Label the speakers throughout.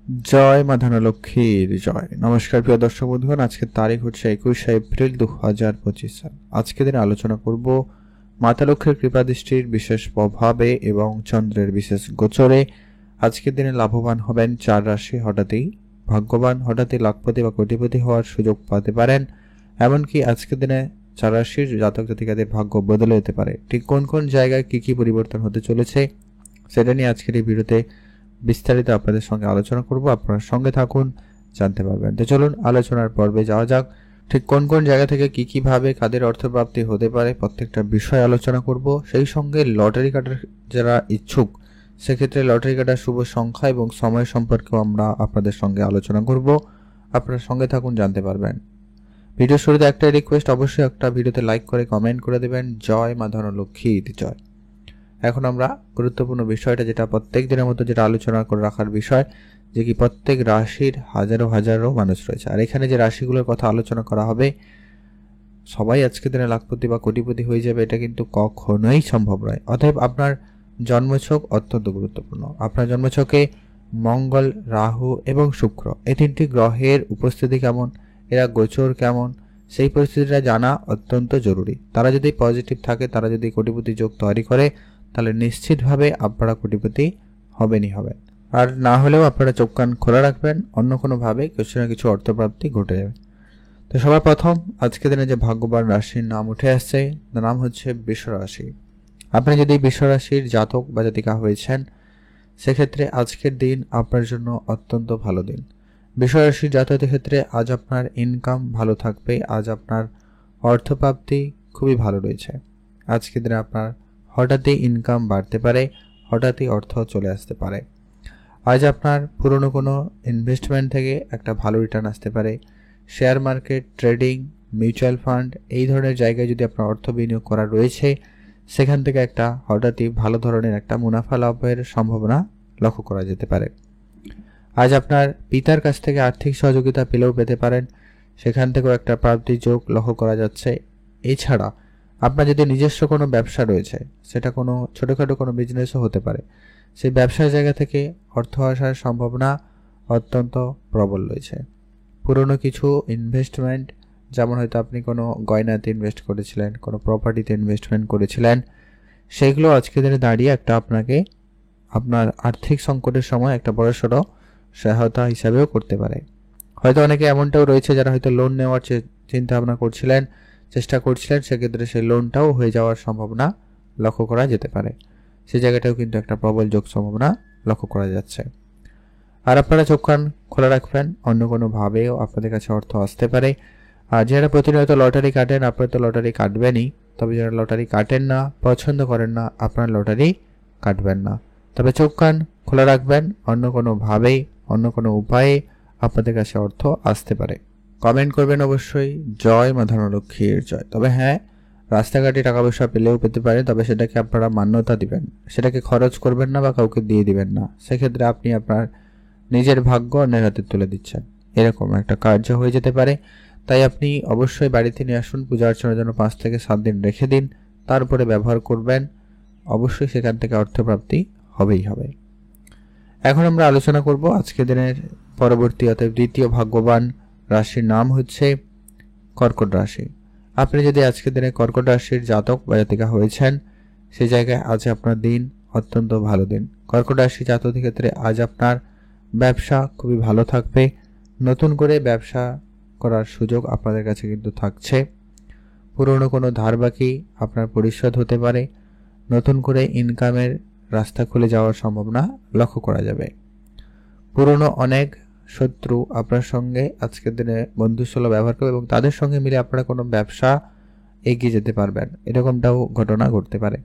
Speaker 1: জয় মা ধনলক্ষ্মীর জয়। নমস্কার প্রিয় দর্শক বন্ধুগণ, আজকের তারিখ হচ্ছে 21 এপ্রিল 2025 সাল। আজকে দিনে আলোচনা করব মাতা লক্ষ্মীর কৃপা দৃষ্টির বিশেষ প্রভাবে এবং চন্দ্রের বিশেষ গোচরে আজকের দিনে লাভবান হবেন 4 রাশি। হঠাৎই ভাগ্যবান, হঠাৎই লাখপতি বা কোটিপতি হওয়ার সুযোগ পেতে পারেন। এমনকি আজকের দিনে 4 রাশির জাতক জাতিকাদের ভাগ্য বদলে যেতে পারে। ঠিক কোন কোন জায়গায় কি পরিবর্তন হতে চলেছে সেটা নিয়ে আজকের এই ভিডিওতে বিস্তারিত আপনাদের সঙ্গে আলোচনা করব। আপনারা সঙ্গে থাকুন, জানতে পারবেন। তো চলুন আলোচনার পর্বে যাওয়া যাক। ঠিক কোন কোন জায়গা থেকে কিভাবে কাদের অর্থপ্রাপ্তি হতে পারে প্রত্যেকটা বিষয় আলোচনা করব। সেই সঙ্গে লটারি কাটার যারা ইচ্ছুক সেক্ষেত্রে লটারি কাটার শুভ সংখ্যা এবং সময় সম্পর্কেও আমরা আপনাদের সঙ্গে আলোচনা করব। আপনারা সঙ্গে থাকুন, জানতে পারবেন। ভিডিও শুরুতে একটা রিকোয়েস্ট, অবশ্যই একটা ভিডিওতে লাইক করে কমেন্ট করে দেবেন। জয় মা ধনলক্ষ্মীর জয়। এখন আমরা গুরুত্বপূর্ণ বিষয়টা, যেটা প্রত্যেক দিনের মতো যেটা আলোচনা করে রাখার বিষয়, যে কি প্রত্যেক রাশির হাজারো মানুষ রয়েছে, আর এখানে যে রাশিগুলোর কথা আলোচনা করা হবে সবাই আজকের দিনে লাখপতি বা কোটিপতি হয়ে যাবে, এটা কিন্তু কখনোই সম্ভব নয়। অতএব আপনার জন্মছক অত্যন্ত গুরুত্বপূর্ণ। আপনার জন্মছকে মঙ্গল, রাহু এবং শুক্র এই তিনটি গ্রহের উপস্থিতি কেমন, এরা গোচর কেমন, সেই পরিস্থিতিটা জানা অত্যন্ত জরুরি। তারা যদি পজিটিভ থাকে, তারা যদি কোটিপতি যোগ তৈরি করে, তাহলে নিশ্চিতভাবে আপনারা কোটিপতি হবেনই হবেন। আর না হলেও আপনারা চোখ কান খোলা রাখবেন, অন্য কোনোভাবে কিছু না কিছু অর্থপ্রাপ্তি ঘটে যাবে। তো সবার প্রথম আজকের দিনে যে ভাগ্যবান রাশির নাম উঠে আসছে, তার নাম হচ্ছে বৃষ রাশি। আপনি যদি বৃষ রাশির জাতক বা জাতিকা হয়েছেন সেক্ষেত্রে আজকের দিন আপনার জন্য অত্যন্ত ভালো দিন। বৃষ রাশির জাতকদের ক্ষেত্রে আজ আপনার ইনকাম ভালো থাকবে, আজ আপনার অর্থপ্রাপ্তি খুবই ভালো রয়েছে। আজকের দিনে আপনার হঠাৎই ইনকাম বাড়তে পারে, হঠাৎই অর্থ চলে আসতে পারে। আজ আপনার পুরনো কোনো ইনভেস্টমেন্ট থেকে একটা ভালো রিটার্ন আসতে পারে। Share market, trading, mutual fund এই ধরনের জায়গায় যদি আপনার অর্থ বিনিয়োগ করা রয়েছে, সেখান থেকে একটা হঠাৎই ভালো ধরনের একটা মুনাফা লাভের সম্ভাবনা লক্ষ্য করা যেতে পারে। আজ আপনার পিতার কাছ থেকে আর্থিক সহযোগিতা পেলেও পেতে পারেন, সেখান থেকেও একটা প্রাপ্তির যোগ লক্ষ্য করা যাচ্ছে। এছাড়া আপনার যদি নিজস্ব কোনো ব্যবসা রয়েছে, সেটা কোনো ছোটোখাটো কোনো বিজনেসও হতে পারে, সেই ব্যবসার জায়গা থেকে অর্থ আসার সম্ভাবনা অত্যন্ত প্রবল রয়েছে। পুরনো কিছু ইনভেস্টমেন্ট, যেমন হয়তো আপনি কোনো গয়নাতে ইনভেস্ট করেছিলেন, কোনো প্রপার্টিতে ইনভেস্টমেন্ট করেছিলেন, সেগুলো আজকে দিনে দাঁড়িয়ে একটা আপনাকে আপনার আর্থিক সংকটের সময় একটা বড়সড় সহায়তা হিসাবেও করতে পারে। হয়তো অনেকে এমনটাও রয়েছে যারা হয়তো লোন নেওয়ার চিন্তা ভাবনা করছিলেন, চেষ্টা করছিলেন, সেক্ষেত্রে সেই লোনটাও হয়ে যাওয়ার সম্ভাবনা লক্ষ্য করা যেতে পারে। সেই জায়গাটাও কিন্তু একটা প্রবল যোগ সম্ভাবনা লক্ষ্য করা যাচ্ছে। আর আপনারা চোখ কান খোলা রাখবেন, অন্য কোনোভাবেও আপনাদের কাছে অর্থ আসতে পারে। আর যারা প্রতিনিয়ত লটারি কাটেন, আপনারা তো লটারি কাটবেনই, তবে যারা লটারি কাটেন না, পছন্দ করেন না, আপনারা লটারি কাটবেন না। তবে চোখ কান খোলা রাখবেন, অন্য কোনোভাবেই, অন্য কোনো উপায়ে আপনাদের কাছে অর্থ আসতে পারে। কমেন্ট করবেন অবশ্যই জয় মা ধনলক্ষ্মীর জয়। তবে হ্যাঁ, রাস্তাঘাটে টাকা পয়সা পেলেও পেতে পারে, তবে সেটাকে আপনারা মান্যতা দিবেন, সেটাকে খরচ করবেন না বা কাউকে দিয়ে দিবেন না। সেক্ষেত্রে আপনি আপনার নিজের ভাগ্য অন্যের হাতে তুলে দিচ্ছেন, এরকম একটা কার্য হয়ে যেতে পারে। তাই আপনি অবশ্যই বাড়িতে নিয়ে আসুন, পূজা অর্চনার জন্য 5 থেকে 7 দিন রেখে দিন, তারপরে ব্যবহার করবেন, অবশ্যই সেখান থেকে অর্থপ্রাপ্তি হবেই হবে। এখন আমরা আলোচনা করব আজকের দিনের পরবর্তী অর্থাৎ দ্বিতীয় ভাগ্যবান রাশির নাম হচ্ছে কর্কট রাশি। আপনি যদি আজকের দিনে কর্কট রাশির জাতক বা জাতিকা হয়েছেন, সেই জায়গায় আজ আপনার দিন অত্যন্ত ভালো দিন। কর্কট রাশি জাতকদের ক্ষেত্রে আজ আপনার ব্যবসা খুবই ভালো থাকবে। নতুন করে ব্যবসা করার সুযোগ আপনাদের কাছে কিন্তু থাকছে। পুরনো কোনো ধার বাকি আপনার পরিশোধ হতে পারে। নতুন করে ইনকামের রাস্তা খুলে যাওয়ার সম্ভাবনা লক্ষ্য করা যাবে। পুরনো অনেক শত্রু আপনার সঙ্গে আজকের দিনে বন্ধুসুলভ ব্যবহার করবে এবং তাদের সঙ্গে মিলে আপনারা কোনো ব্যবসা এগিয়ে যেতে পারবেন, এরকমটাও ঘটনা ঘটতে পারে।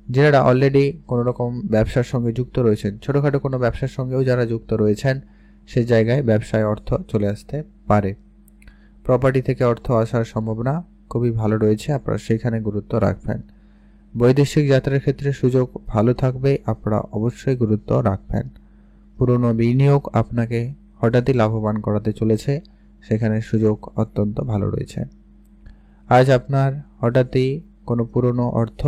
Speaker 1: যারা অলরেডি কোনো রকম ব্যবসার সঙ্গে যুক্ত রয়েছেন, ছোটোখাটো কোনো ব্যবসার সঙ্গেও যারা যুক্ত রয়েছেন, সেই জায়গায় ব্যবসায় অর্থ চলে আসতে পারে। প্রপার্টি থেকে অর্থ আসার সম্ভাবনা খুবই ভালো রয়েছে, আপনারা সেখানে গুরুত্ব রাখবেন। বৈদেশিক যাত্রার ক্ষেত্রে সুযোগ ভালো থাকবে, আপনারা অবশ্যই গুরুত্ব রাখবেন। পুরনো বিনিয়োগ আপনাকে হঠাৎই লাভবান করাতে চলেছে, সেখানে সুযোগ অত্যন্ত ভালো রয়েছে। আজ আপনার হঠাৎই কোনো পুরনো অর্থ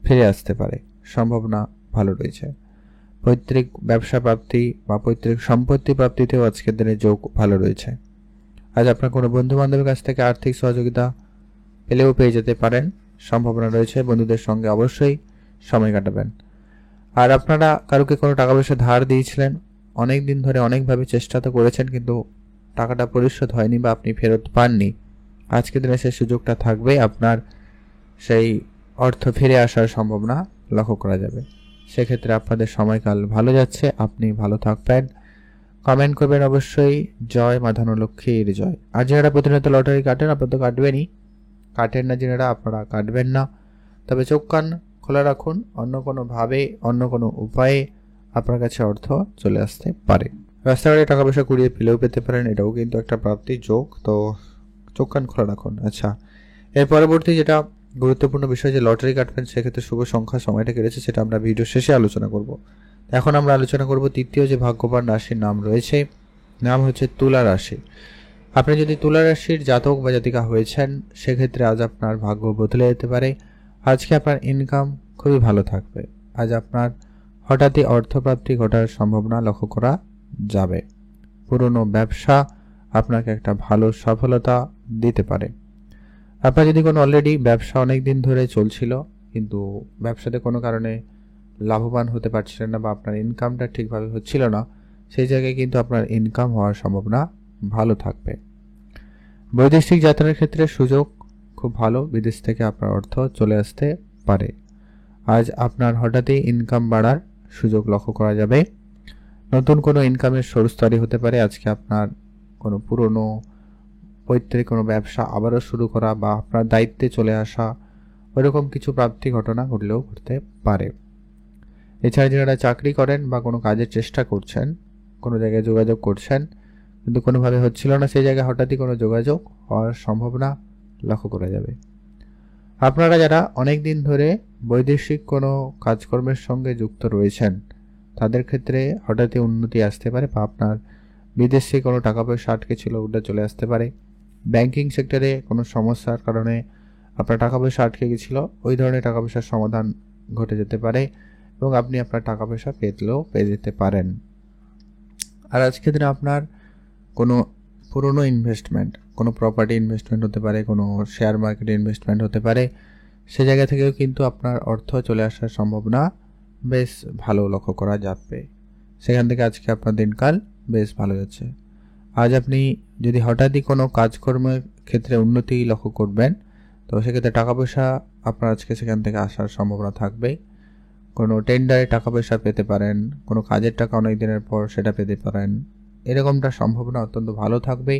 Speaker 1: ফিরে আসতে পারে, সম্ভাবনা ভালো রয়েছে। পৈতৃক ব্যবসা প্রাপ্তি বা পৈতৃক সম্পত্তি প্রাপ্তিতেও আজকের দিনে যোগ ভালো রয়েছে। আজ আপনার কোনো বন্ধু বান্ধবের কাছ থেকে আর্থিক সহযোগিতা পেলেও পেয়ে যেতে পারেন, সম্ভাবনা রয়েছে। বন্ধুদের সঙ্গে অবশ্যই সময় কাটাবেন। আর আপনারা কারোকে কোনো টাকা পয়সা ধার দিয়েছিলেন, অনেক দিন ধরে অনেকভাবে চেষ্টা তো করেছেন কিন্তু টাকাটা পরিশোধ হয়নি বা আপনি ফেরত পাননি। আজকের দিনে সেই সুযোগটা থাকবে, আপনার সেই অর্থ ফিরে আসার সম্ভাবনা লক্ষ্য করা যাবে। সেক্ষেত্রে আপনাদের সময়কাল ভালো যাচ্ছে, আপনি ভালো থাকবেন। কমেন্ট করবেন অবশ্যই জয় মা ধনলক্ষ্মীর জয়। আর যারা প্রতিনিয়ত লটারি কাটেন, আপনারা তো কাটবেনই, কাটেন না যারা আপনারা কাটবেন না। তবে চোখ কান খোলা রাখুন, অন্য কোনোভাবে অন্য কোনো উপায়ে আপনার কাছে অর্থ চলে আসতে পারে। রাস্তাঘাটে টাকা পয়সা কুড়িয়ে পেলেও পেতে পারেন, এটাও কিন্তু একটা প্রাপ্তির যোগ। তো চোখ কান খোলা রাখুন। আচ্ছা, এর পরবর্তী যেটা গুরুত্বপূর্ণ বিষয় যে লটারি কাটবেন, সেক্ষেত্রে শুভ সংখ্যা সময়টা কেটেছে, সেটা আমরা ভিডিও শেষে আলোচনা করব। এখন আমরা আলোচনা করব তৃতীয় যে ভাগ্যবান রাশির নাম রয়েছে, নাম হচ্ছে তুলা রাশি। আপনি যদি তুলা রাশির জাতক বা জাতিকা হয়েছেন, সেক্ষেত্রে আজ আপনার ভাগ্য বদলে যেতে পারে। আজকে আপনার ইনকাম খুবই ভালো থাকবে। আজ আপনার হঠাৎই অর্থপ্রাপ্তি ঘটার সম্ভাবনা লক্ষ্য করা যাবে। পুরনো ব্যবসা আপনাকে একটা ভালো সফলতা দিতে পারে। আপনার যদি কোনো অলরেডি ব্যবসা অনেক দিন ধরে চলছিল কিন্তু ব্যবসাতে কোনো কারণে লাভবান হতে পারছিলেন না বা আপনার ইনকামটা ঠিকভাবে হচ্ছিল না, সেই জায়গায় কিন্তু আপনার ইনকাম হওয়ার সম্ভাবনা ভালো থাকবে। বৈদেশিক যাত্রার ক্ষেত্রে সুযোগ খুব ভালো, বিদেশ থেকে আপনার অর্থ চলে আসতে পারে। আজ আপনার হঠাৎই ইনকাম বাড়ার সুযোগ লক্ষ্য করা যাবে। নতুন কোনো ইনকামের সোর্স তৈরি হতে পারে। আজকে আপনার কোনো পুরনো পৈতৃক কোনো ব্যবসা আবারও শুরু করা বা আপনার দায়িত্বে চলে আসা, ওইরকম কিছু প্রাপ্তি ঘটনা ঘটলেও ঘটতে পারে। এছাড়া যারা চাকরি করেন বা কোনো কাজের চেষ্টা করছেন, কোনো জায়গায় যোগাযোগ করছেন কিন্তু কোনোভাবে হচ্ছিল না, সেই জায়গায় হঠাৎই কোনো যোগাযোগ হওয়ার সম্ভাবনা লক্ষ্য করা যাবে। আপনারা যারা অনেক দিন ধরে বৈদেশিক কোনো কাজকর্মের সঙ্গে যুক্ত রয়েছেন, তাদের ক্ষেত্রে হঠাৎই উন্নতি আসতে পারে বা আপনার বিদেশে কোনো টাকা পয়সা আটকে ছিল, ওটা চলে আসতে পারে। ব্যাংকিং সেক্টরে কোনো সমস্যার কারণে আপনার টাকা পয়সা আটকে গেছিলো, ওই ধরনের টাকা পয়সার সমাধান ঘটে যেতে পারে এবং আপনি আপনার টাকা পয়সা পেয়ে যেতে পারেন। আর আজকের দিনে আপনার কোনো পুরনো ইনভেস্টমেন্ট, কোনো প্রপার্টি ইনভেস্টমেন্ট হতে পারে, কোনো শেয়ার মার্কেটে ইনভেস্টমেন্ট হতে পারে, সে জায়গা থেকেও কিন্তু আপনার অর্থ চলে আসার সম্ভাবনা বেশ ভালো লক্ষ্য করা যাবে। সেখান থেকে আজকে আপনার দিনকাল বেশ ভালো যাচ্ছে। আজ আপনি যদি হঠাৎই কোনো কাজকর্মের ক্ষেত্রে উন্নতি লক্ষ্য করবেন, তো সেক্ষেত্রে টাকা পয়সা আপনার আজকে সেখান থেকে আসার সম্ভাবনা থাকবে। কোনো টেন্ডারে টাকা পয়সা পেতে পারেন, কোনো কাজের টাকা অনেক দিনের পর সেটা পেতে পারেন, এরকমটা সম্ভাবনা অত্যন্ত ভালো থাকবে,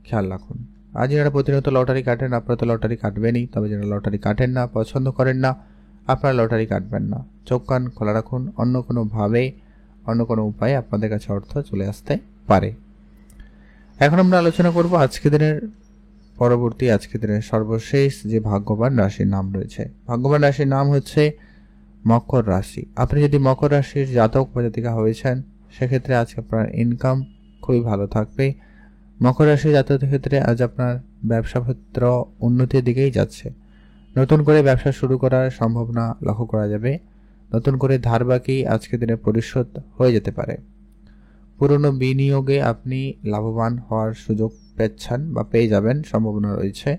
Speaker 1: খেয়াল রাখুন। আজ যারা প্রতিনিয়ত লটারি কাটেন, আপনারা তো লটারি কাটবেনই, তবে যারা লটারি কাটেন না, পছন্দ করেন না, আপনারা লটারি কাটবেন না। চোখ কান খোলা রাখুন, অন্য কোনোভাবে অন্য কোনো উপায়ে আপনাদের কাছে অর্থ চলে আসতে পারে। এখন আমরা আলোচনা করব আজকের দিনের সর্বশেষ যে ভাগ্যবান রাশির নাম রয়েছে। ভাগ্যবান রাশির নাম হচ্ছে মকর রাশি। আপনি যদি মকর রাশির জাতক বা জাতিকা হয়েছেন, সেক্ষেত্রে আজকে আপনার ইনকাম খুবই ভালো থাকবে। মকর রাশির জাতকের ক্ষেত্রে আজ আপনার ব্যবসা ক্ষেত্র উন্নতির দিকেই যাচ্ছে। নতুন করে ব্যবসা শুরু করার সম্ভাবনা লক্ষ্য করা যাবে। নতুন করে ধার বাকি আজকের দিনে পরিশোধ হয়ে যেতে পারে। পুরনো বিনিয়োগে আপনি লাভবান হওয়ার সুযোগ পেয়েছেন বা পেয়ে যাবেন, সম্ভাবনা রয়েছে।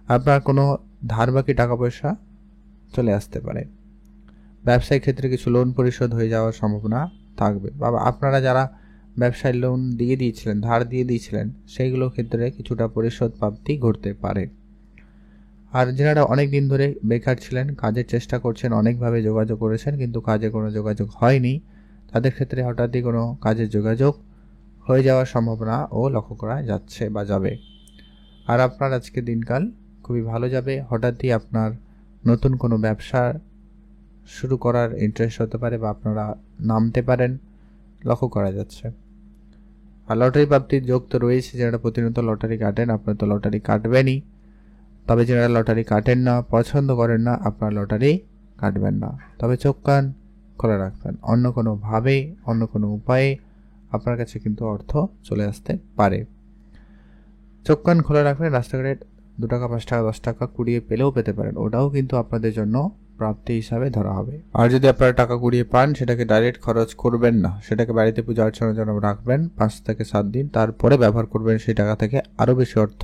Speaker 1: আপনার কোনো ধার বাকি টাকা পয়সা চলে আসতে পারে। ব্যবসায়িক ক্ষেত্রে কিছু লোন পরিশোধ হয়ে যাওয়ার সম্ভাবনা থাকবে, বা আপনারা যারা ব্যবসায় লোন দিয়ে দিয়েছিলেন, ধার দিয়ে দিয়েছিলেন, সেইগুলোর ক্ষেত্রে কিছুটা পরিশোধ প্রাপ্তি ঘটতে পারে। আর যারা অনেক দিন ধরে বেকার ছিলেন, কাজের চেষ্টা করছেন, অনেকভাবে যোগাযোগ করেছেন কিন্তু কাজে কোনো যোগাযোগ হয়নি, তাদের ক্ষেত্রে হঠাৎই কোনো কাজের যোগাযোগ হয়ে যাওয়ার সম্ভাবনা ও লক্ষ্য করা যাচ্ছে বা যাবে। আর আপনার আজকে দিনকাল খুবই ভালো যাবে। হঠাৎই আপনার নতুন কোনো ব্যবসা শুরু করার ইন্টারেস্ট হতে পারে বা আপনারা নামতে পারেন, লক্ষ্য করা যাচ্ছে। আর লটারি প্রাপ্তির যোগ তো রয়েছে। যারা প্রতিনিয়ত লটারি কাটেন, আপনারা তো লটারি কাটবেনই, তবে যারা লটারি কাটেন না, পছন্দ করেন না, আপনার লটারি কাটবেন না। তবে চোখ কান খোলা রাখবেন, অন্য কোনোভাবে অন্য কোনো উপায়ে আপনার কাছে কিন্তু অর্থ চলে আসতে পারে। চোখ কান খোলা রাখবেন। রাস্তাঘাটে 2 টাকা 5 টাকা 10 টাকা কুড়িয়ে পেলেও পেতে পারেন, ওটাও কিন্তু আপনাদের জন্য প্রাপ্তি হিসাবে ধরা হবে। আর যদি আপনারা টাকা কুড়িয়ে পান, সেটাকে ডাইরেক্ট খরচ করবেন না, সেটাকে বাড়িতে পূজা অর্চনার জন্য রাখবেন 5 থেকে 7 দিন, তারপরে ব্যবহার করবেন। সেই টাকা থেকে আরও বেশি অর্থ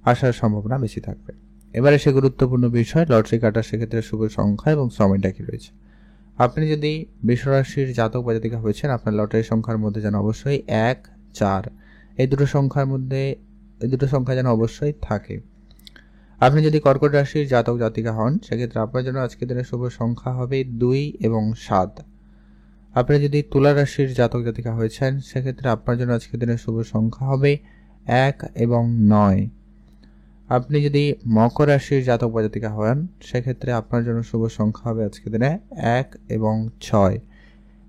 Speaker 1: আসার সম্ভাবনা বেশি থাকবে। এবারে সে গুরুত্বপূর্ণ বিষয়, লটারি কাটার সেক্ষেত্রে শুভ সংখ্যা এবং সময়টা কি রয়েছে। আপনি যদি বৃষরাশির জাতক বা জাতিকা হয়েছেন, আপনার লটারি সংখ্যার মধ্যে যেন অবশ্যই 1, 4 এই দুটো সংখ্যা যেন অবশ্যই থাকে। আপনি যদি কর্কট রাশির জাতক জাতিকা হন, সেক্ষেত্রে আপনার জন্য আজকের দিনের শুভ সংখ্যা হবে 2 এবং 7। আপনি যদি তুলা রাশির জাতক জাতিকা হয়েছেন, সেক্ষেত্রে আপনার জন্য আজকের দিনের শুভ সংখ্যা হবে 1 এবং 9। আপনি যদি মকর রাশির জাতক বা জাতিকা হন, সেক্ষেত্রে আপনার জন্য শুভ সংখ্যা হবে আজকের দিনে 1 এবং 6।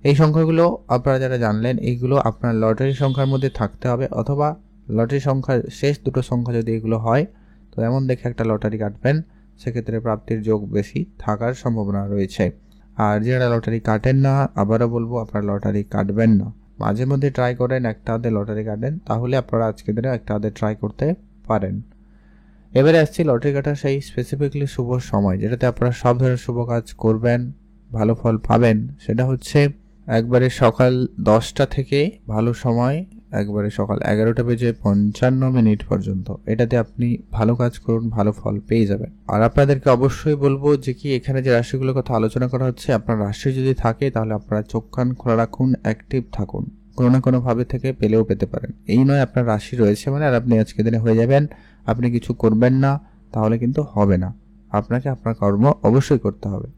Speaker 1: এই সংখ্যাগুলো আপনারা যারা জানলেন, এইগুলো আপনার লটারি সংখ্যার মধ্যে থাকতে হবে, অথবা লটারি সংখ্যার শেষ দুটো সংখ্যা যদি এগুলো হয়, তো এমন দেখে একটা লটারি কাটবেন, সেক্ষেত্রে প্রাপ্তির যোগ বেশি থাকার সম্ভাবনা রয়েছে। আর যারা লটারি কাটেন না, আবারও বলবো আপনারা লটারি কাটবেন না। মাঝে মধ্যে ট্রাই করেন, একটা হাতে লটারি কাটেন, তাহলে আপনারা আজকের দিনে একটা হাতে ট্রাই করতে পারেন। এবারে আসছি লটারি কাটার সেই স্পেসিফিকলি শুভ সময়, যেটাতে আপনারা সব ধরনের শুভ কাজ করবেন, ভালো ফল পাবেন। সেটা হচ্ছে একবারে সকাল 10টা থেকে ভালো সময়, একবারে সকাল 11:55 পর্যন্ত। এটাতে আপনি ভালো কাজ করুন, ভালো ফল পেয়ে যাবেন। আর আপনাদেরকে অবশ্যই বলবো যে কি, এখানে যে রাশিগুলোর কথা আলোচনা করা হচ্ছে, আপনার রাশি যদি থাকে তাহলে আপনারা চোখ কান খোলা রাখুন, অ্যাক্টিভ থাকুন, কোনো না কোনো ভাবে থেকে পেলেও পেতে পারেন। এই নয় আপনার রাশি রয়েছে মানে আর আপনি আজকে দিনে হয়ে যাবেন, আপনি কিছু করবেন না, তাহলে কিন্তু হবে না। আপনাকে আপনার কর্ম অবশ্যই করতে হবে।